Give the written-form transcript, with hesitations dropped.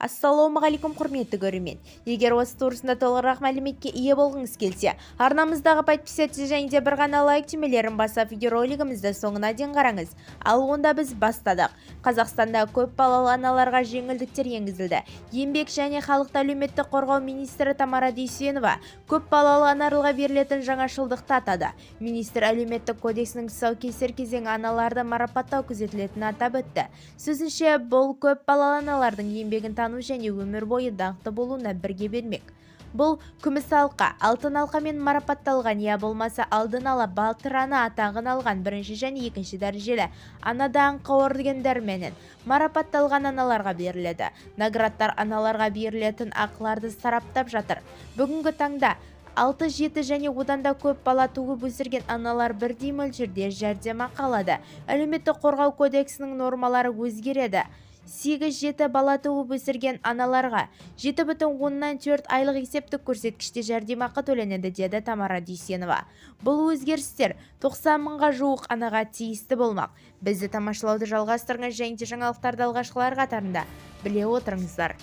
Ассалаумағалейкум құрметті көрермен. Егер осы турысында толығырақ мәліметке ие болғыңыз келсе, арнамыздағы подписаться және де бір ғана лайк түймелерін басып видеоролигімізді соңына дейін қараңыз. Ал онда біз бастадық. Қазақстанда көп балалы аналарға жеңілдіктер енгізілді. Еңбек және халықты әлеуметтік қорғау министрі Тамара Дүйсенова көп балалы аналарға берілетін жаңашылдықты атады. Министр әлеуметтік кодексінің тұсаукесер кезеңі аналарды марапаттау күзетілетінін атап өтті. Сөзінше, бұл көп балалы аналардың еңбегін және өмір бойы даңқты болуына бірге бермек. Бұл күміс алқа, алтын алқамен марапатталған, я болмаса алдын ала батыр ана атағын алған бірінші және екінші дәрежелі ана даңқы ордендерімен марапатталған аналарға беріледі. Наградтар аналарға берілетін ақыларды сараптап жатыр. Бүгінгі таңда 6, 7 және одан да көп бала туып өсірген аналар бірдей мөлшерде жәрдемақы алады. Әлеуметтік қорғау кодексінің нормалары өзгереді. 8-7 бала туып өсірген аналарға 7,4 айлық есептік көрсеткіште жәрдемақы төленеді, деді Тамара Дүйсенова. Бұл өзгерістер 90 мыңға жуық анаға тиісті болмақ. Бізді тамашалауды жалғастырыңыз және де жаңалықтарды алғашқылар қатарында біле отырыңыздар.